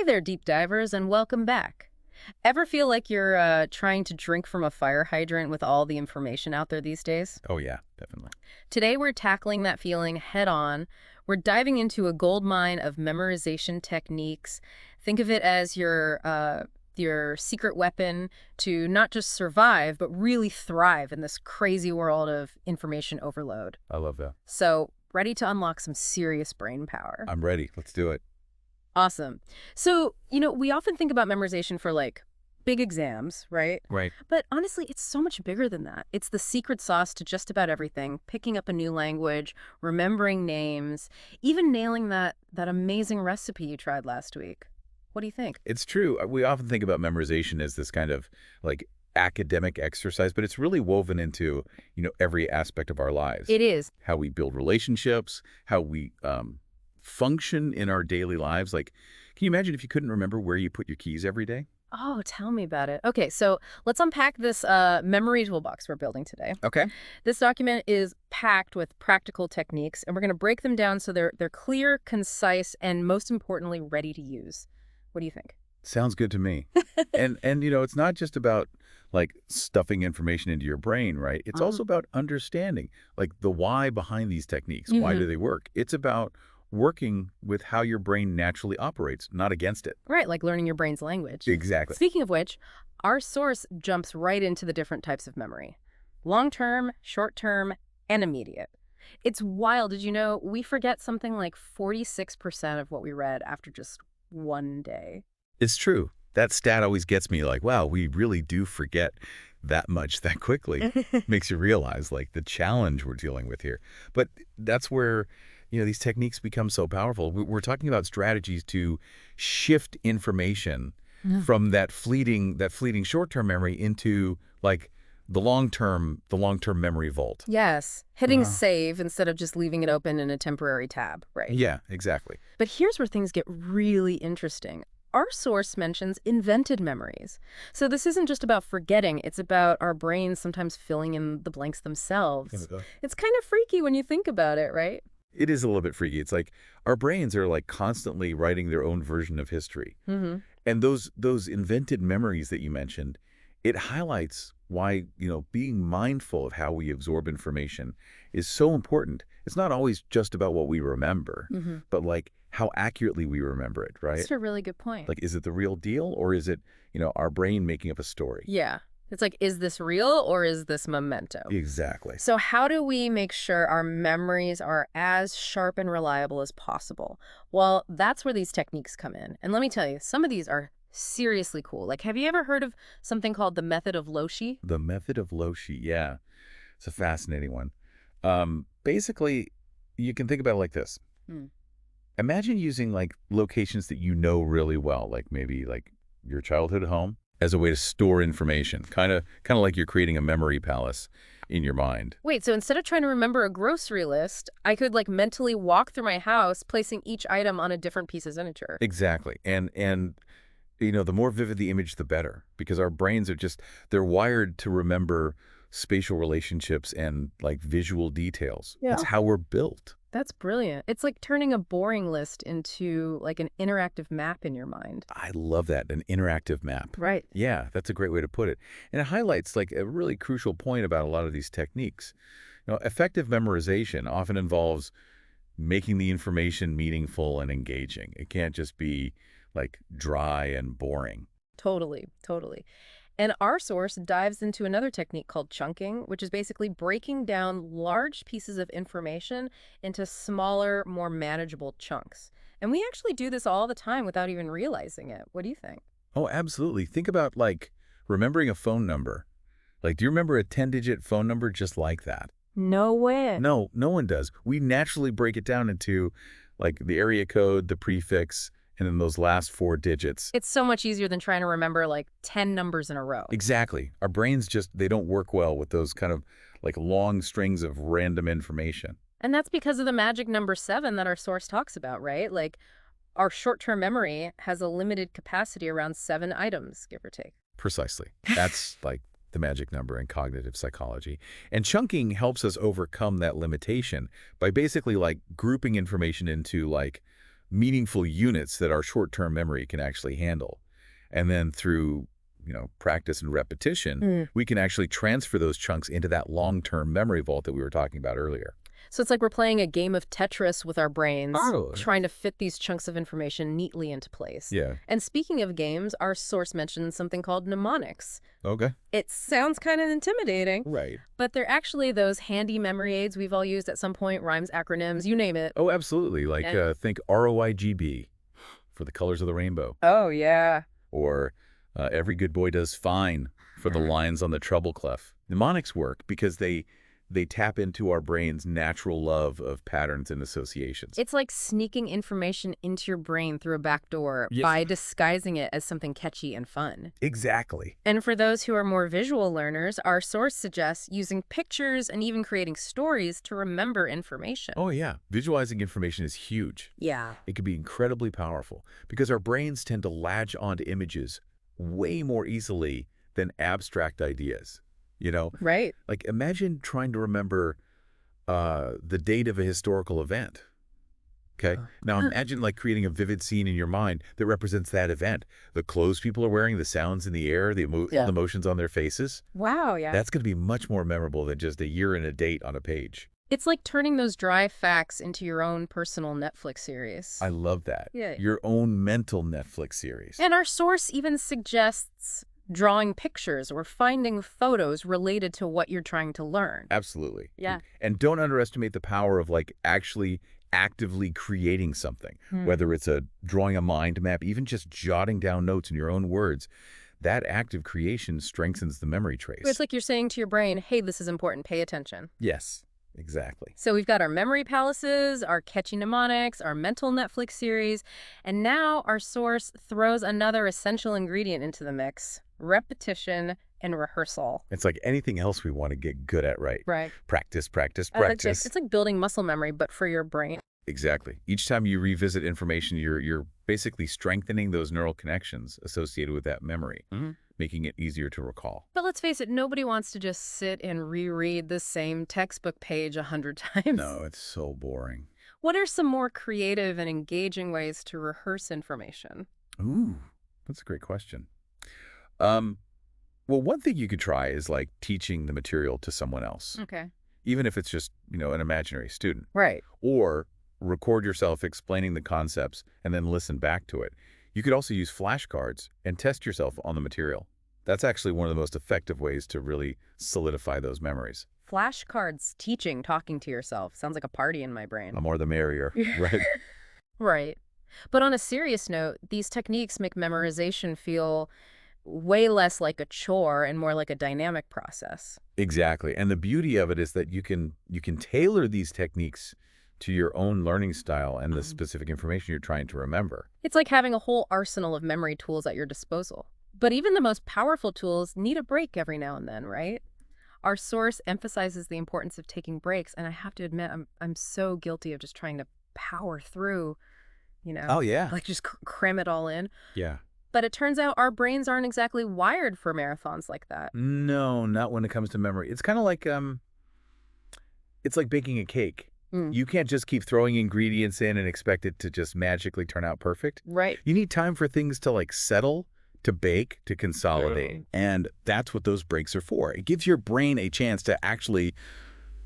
Hey there, deep divers, and welcome back. Ever feel like you're trying to drink from a fire hydrant with all the information out there these days? Oh, yeah, definitely. Today, we're tackling that feeling head on. We're diving into a gold mine of memorization techniques. Think of it as your secret weapon to not just survive, but really thrive in this crazy world of information overload. I love that. So, ready to unlock some serious brain power. I'm ready. Let's do it. Awesome. So, we often think about memorization for like big exams, right? Right. But honestly, it's so much bigger than that. It's the secret sauce to just about everything, picking up a new language, remembering names, even nailing that amazing recipe you tried last week. What do you think? It's true. We often think about memorization as this kind of like academic exercise, but it's really woven into, every aspect of our lives. It is. How we build relationships, how we function in our daily lives. Like, can you imagine if you couldn't remember where you put your keys every day? Oh, tell me about it. Okay, so let's unpack this memory toolbox we're building today. Okay. This document is packed with practical techniques, and we're going to break them down so they're clear, concise, and most importantly, ready to use. What do you think? Sounds good to me. And it's not just about like stuffing information into your brain, right? It's also about understanding like the why behind these techniques. Why do they work? It's about working with how your brain naturally operates, not against it. Right, like learning your brain's language. Exactly. Speaking of which, our source jumps right into the different types of memory. Long-term, short-term, and immediate. It's wild. Did you know we forget something like 46% of what we read after just one day? It's true. That stat always gets me like, wow, we really do forget that much that quickly. Makes you realize like the challenge we're dealing with here. But that's where these techniques become so powerful. We're talking about strategies to shift information from that fleeting short-term memory into like the long-term memory vault. Yes, hitting save instead of just leaving it open in a temporary tab, right? Yeah, exactly. But here's where things get really interesting. Our source mentions invented memories. So this isn't just about forgetting, it's about our brains sometimes filling in the blanks themselves. It's kind of freaky when you think about it, right? It is a little bit freaky. It's like our brains are like constantly writing their own version of history. And those invented memories that you mentioned, it highlights why, being mindful of how we absorb information is so important. It's not always just about what we remember, but like how accurately we remember it, right? That's a really good point. Like, is it the real deal or is it, our brain making up a story? Yeah. It's like, is this real or is this memento? Exactly. So how do we make sure our memories are as sharp and reliable as possible? Well, that's where these techniques come in. And let me tell you, some of these are seriously cool. Like, have you ever heard of something called the method of Loshi? The method of Loshi, yeah. It's a fascinating one. Basically, you can think about it like this. Imagine using like locations that you know really well, like maybe like your childhood home, as a way to store information, kind of like you're creating a memory palace in your mind. Wait, so instead of trying to remember a grocery list, I could like mentally walk through my house, placing each item on a different piece of furniture. Exactly. And the more vivid the image, the better, because our brains are they're wired to remember spatial relationships and like visual details. Yeah. That's how we're built. That's brilliant. It's like turning a boring list into like an interactive map in your mind. I love that, an interactive map. Right. Yeah, that's a great way to put it. And it highlights like a really crucial point about a lot of these techniques. Effective memorization often involves making the information meaningful and engaging. It can't just be like dry and boring. Totally, totally. And our source dives into another technique called chunking, which is basically breaking down large pieces of information into smaller, more manageable chunks. And we actually do this all the time without even realizing it. What do you think? Oh, absolutely. Think about like remembering a phone number. Like, do you remember a 10-digit phone number just like that? No way. No, no one does. We naturally break it down into like the area code, the prefix, and then those last 4 digits. It's so much easier than trying to remember like 10 numbers in a row. Exactly. Our brains they don't work well with those kind of like long strings of random information. And that's because of the magic number 7 that our source talks about, right? Like our short-term memory has a limited capacity around 7 items, give or take. Precisely. That's like the magic number in cognitive psychology. And chunking helps us overcome that limitation by basically like grouping information into like meaningful units that our short-term memory can actually handle. And then through, practice and repetition, Mm. we can actually transfer those chunks into that long-term memory vault that we were talking about earlier. So it's like we're playing a game of Tetris with our brains, Oh, trying to fit these chunks of information neatly into place. yeah. And speaking of games, our source mentions something called mnemonics. Okay. It sounds kind of intimidating, Right. but they're actually those handy memory aids we've all used at some point, rhymes, acronyms, you name it. Oh, absolutely. Like, Yeah. think ROIGB for the colors of the rainbow, Oh, yeah. or every good boy does fine for the lines on the treble clef. Mnemonics work because they tap into our brain's natural love of patterns and associations. It's like sneaking information into your brain through a back door Yes. by disguising it as something catchy and fun. Exactly. And for those who are more visual learners, our source suggests using pictures and even creating stories to remember information. Oh, yeah. Visualizing information is huge. Yeah. It can be incredibly powerful because our brains tend to latch onto images way more easily than abstract ideas. Right. Like imagine trying to remember the date of a historical event. Okay. Now imagine like creating a vivid scene in your mind that represents that event. The clothes people are wearing, the sounds in the air, the Yeah. emotions on their faces. Wow, yeah. That's going to be much more memorable than just a year and a date on a page. It's like turning those dry facts into your own personal Netflix series. I love that. Yeah. Your own mental Netflix series. And our source even suggests drawing pictures or finding photos related to what you're trying to learn. Absolutely. Yeah. And don't underestimate the power of like actually actively creating something, whether it's drawing a mind map, even just jotting down notes in your own words. That active creation strengthens the memory trace. It's like you're saying to your brain, hey, this is important, pay attention. Yes, exactly. So we've got our memory palaces, our catchy mnemonics, our mental Netflix series, and now our source throws another essential ingredient into the mix: repetition and rehearsal. It's like anything else we want to get good at, right? Right. Practice, practice, I like this. practice. It's like building muscle memory, but for your brain. Exactly. Each time you revisit information, you're basically strengthening those neural connections associated with that memory, making it easier to recall. But let's face it, nobody wants to just sit and reread the same textbook page 100 times. No, it's so boring. What are some more creative and engaging ways to rehearse information? Ooh, that's a great question. Well, one thing you could try is like teaching the material to someone else, Okay. even if it's just, an imaginary student. Right. Or record yourself explaining the concepts and then listen back to it. You could also use flashcards and test yourself on the material. That's actually one of the most effective ways to really solidify those memories. Flashcards, teaching, talking to yourself. Sounds like a party in my brain. The more the merrier, right? Right. But on a serious note, these techniques make memorization feel way less like a chore and more like a dynamic process. Exactly. And the beauty of it is that you can tailor these techniques to your own learning style and the specific information you're trying to remember. It's like having a whole arsenal of memory tools at your disposal. But even the most powerful tools need a break every now and then, right? Our source emphasizes the importance of taking breaks, and I have to admit, I'm so guilty of just trying to power through, Oh, yeah. like just cram it all in. Yeah. But it turns out our brains aren't exactly wired for marathons like that. No, not when it comes to memory. It's kind of like it's like baking a cake. You can't just keep throwing ingredients in and expect it to just magically turn out perfect. Right. You need time for things to like settle, to bake, to consolidate. And that's what those breaks are for. It gives your brain a chance to actually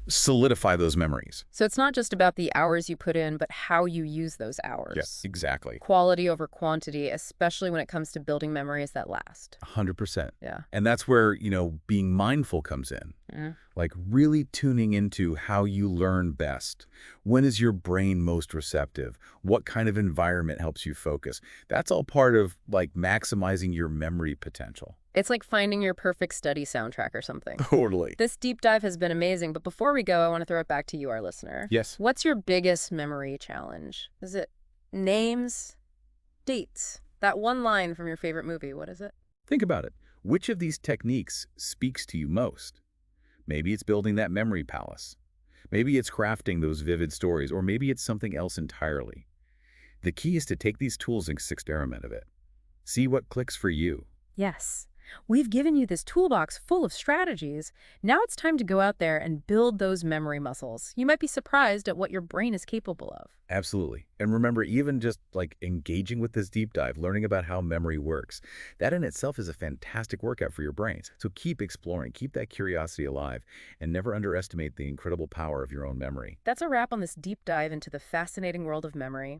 solidify those memories. So it's not just about the hours you put in, but how you use those hours. Yes, exactly. Quality over quantity, especially when it comes to building memories that last. 100%. Yeah. And that's where, being mindful comes in. Like really tuning into how you learn best. When is your brain most receptive? What kind of environment helps you focus? That's all part of like maximizing your memory potential. It's like finding your perfect study soundtrack or something. Totally. This deep dive has been amazing, but before we go, I want to throw it back to you, our listener. Yes. What's your biggest memory challenge? Is it names, dates, that one line from your favorite movie? What is it? Think about it. Which of these techniques speaks to you most? Maybe it's building that memory palace. Maybe it's crafting those vivid stories, or maybe it's something else entirely. The key is to take these tools and experiment a bit. See what clicks for you. Yes. We've given you this toolbox full of strategies. Now it's time to go out there and build those memory muscles. You might be surprised at what your brain is capable of. Absolutely. And remember, even just like engaging with this deep dive, learning about how memory works, that in itself is a fantastic workout for your brains. So keep exploring, keep that curiosity alive, and never underestimate the incredible power of your own memory. That's a wrap on this deep dive into the fascinating world of memory.